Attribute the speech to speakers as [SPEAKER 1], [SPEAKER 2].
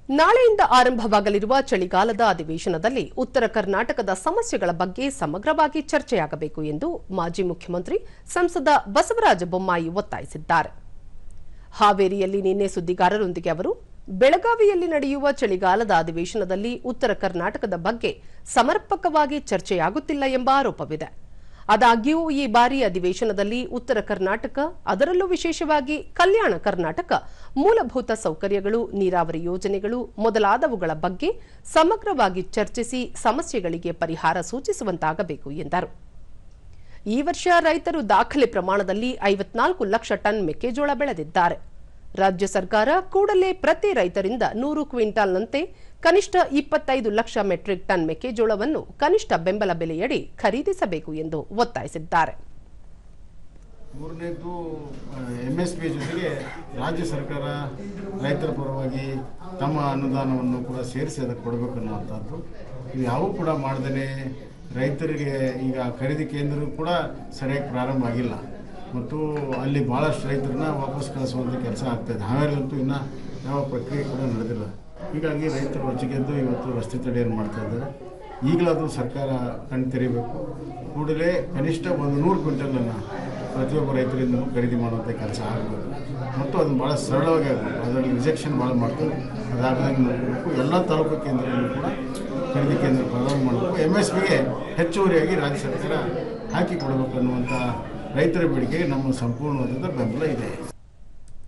[SPEAKER 1] ನಾಳೆಯಿಂದ ಆರಂಭವಾಗಲಿರುವ ಚಳಿಗಾಲದ ಅಧಿವೇಶನದಲ್ಲಿ ಉತ್ತರ ಕರ್ನಾಟಕದ ಸಮಸ್ಯೆಗಳ ಬಗ್ಗೆ ಸಮಗ್ರವಾಗಿ ಚರ್ಚೆಯಾಗಬೇಕು ಎಂದು ಮಾಜಿ ಮುಖ್ಯಮಂತ್ರಿ ಸಂಸದ ಬಸವರಾಜ ಬೊಮ್ಮಾಯಿ ಒತ್ತಾಯಿಸಿದ್ದಾರೆ. ಹಾವೇರಿಯಲ್ಲಿ ನಿನ್ನೆ ಸುದ್ದಿಗಾರರೊಂದಿಗೆ ಅವರು ಬೆಳಗಾವಿಯಲ್ಲಿ ನಡೆಯುವ ಚಳಿಗಾಲದ ಅಧಿವೇಶನದಲ್ಲಿ ಉತ್ತರ ಕರ್ನಾಟಕದ ಬಗ್ಗೆ ಸಮರ್ಪಕವಾಗಿ ಚರ್ಚೆಯಾಗುತ್ತಿಲ್ಲ ಎಂಬ ಆರೋಪವಿದೆ. ಆದಾಗ್ಯೂ ಈ ಬಾರಿ ಅಧಿವೇಶನದಲ್ಲಿ ಉತ್ತರ ಕರ್ನಾಟಕ, ಅದರಲ್ಲೂ ವಿಶೇಷವಾಗಿ ಕಲ್ಯಾಣ ಕರ್ನಾಟಕ ಮೂಲಭೂತ ಸೌಕರ್ಯಗಳು, ನೀರಾವರಿ ಯೋಜನೆಗಳು ಮೊದಲಾದವುಗಳ ಬಗ್ಗೆ ಸಮಗ್ರವಾಗಿ ಚರ್ಚಿಸಿ ಸಮಸ್ಯೆಗಳಿಗೆ ಪರಿಹಾರ ಸೂಚಿಸುವಂತಾಗಬೇಕು ಎಂದರು. ಈ ವರ್ಷ ರೈತರು ದಾಖಲೆ ಪ್ರಮಾಣದಲ್ಲಿ 54 ಲಕ್ಷ ಟನ್ ಮೆಕ್ಕೆಜೋಳ ಬೆಳೆದಿದ್ದಾರೆ. ರಾಜ್ಯ ಸರ್ಕಾರ ಕೂಡಲೇ ಪ್ರತಿ ರೈತರಿಂದ 100 ಕ್ವಿಂಟಾಲ್ನಂತೆ ಕನಿಷ್ಠ 25 ಲಕ್ಷ ಮೆಟ್ರಿಕ್ ಟನ್ ಮೆಕ್ಕೆಜೋಳವನ್ನು ಕನಿಷ್ಠ ಬೆಂಬಲ ಬೆಲೆಯಡಿ ಖರೀದಿಸಬೇಕು ಎಂದು ಒತ್ತಾಯಿಸಿದ್ದಾರೆ.
[SPEAKER 2] ಮೂರನೇದು ಎಂಎಸ್ಪಿ ಜೊತೆಗೆ ರಾಜ್ಯ ಸರ್ಕಾರ ರೈತರ ಪರವಾಗಿ ತಮ್ಮ ಅನುದಾನವನ್ನು ಕೂಡ ಸೇರಿಸಿ ಅದಕ್ಕೆ ಕೊಡಬೇಕು ಅನ್ನುವಂಥದ್ದು. ಇದು ಯಾವೂ ಕೂಡ ಮಾಡದೇ ರೈತರಿಗೆ ಈಗ ಖರೀದಿ ಕೇಂದ್ರ ಕೂಡ ಸರಿಯಾಗಿ ಪ್ರಾರಂಭ ಆಗಿಲ್ಲ ಮತ್ತು ಅಲ್ಲಿ ಭಾಳಷ್ಟು ರೈತರನ್ನ ವಾಪಸ್ ಕಳಿಸುವಂಥ ಕೆಲಸ ಆಗ್ತಾಯಿದೆ. ಹಾವೇರಿಯಲ್ಲಂತೂ ಇನ್ನೂ ಯಾವ ಪ್ರಕ್ರಿಯೆ ಕೂಡ ನಡೆದಿಲ್ಲ. ಹೀಗಾಗಿ ರೈತರು ರೊಚ್ಚಿಗೆದ್ದು ಇವತ್ತು ರಸ್ತೆ ತಡೆಯನ್ನು ಮಾಡ್ತಾ ಇದ್ದಾರೆ. ಈಗಲಾದರೂ ಸರ್ಕಾರ ಕಣ್ಣು ತೆರೀಬೇಕು. ಕೂಡಲೇ ಕನಿಷ್ಠ 100 ಕ್ವಿಂಟಲನ್ನು ಪ್ರತಿಯೊಬ್ಬ ರೈತರಿಂದಲೂ ಖರೀದಿ ಮಾಡುವಂಥ ಕೆಲಸ ಆಗಬೇಕು ಮತ್ತು ಅದನ್ನು ಭಾಳ ಸರಳವಾಗಿ ಆಗಬೇಕು. ಅದರಲ್ಲಿ ರಿಜೆಕ್ಷನ್ ಭಾಳ ಮಾಡ್ತಾರೆ. ಅದಾಗದಂಗೆ ನೋಡಬೇಕು. ಎಲ್ಲ ತಾಲೂಕು ಕೇಂದ್ರಗಳನ್ನು ಕೂಡ ಖರೀದಿ ಕೇಂದ್ರ ಪ್ರಾರಂಭ ಮಾಡಬೇಕು. ಎಂಎಸ್ಪಿಗೆ ಹೆಚ್ಚುವರಿಯಾಗಿ ರಾಜ್ಯ ಸರ್ಕಾರ ಹಾಕಿ ಕೊಡಬೇಕು ಅನ್ನುವಂಥ ರೈತರ ಬೇಡಿಕೆಗೆ ನಮ್ಮ ಸಂಪೂರ್ಣವಾದ ಬೆಂಬಲ ಇದೆ.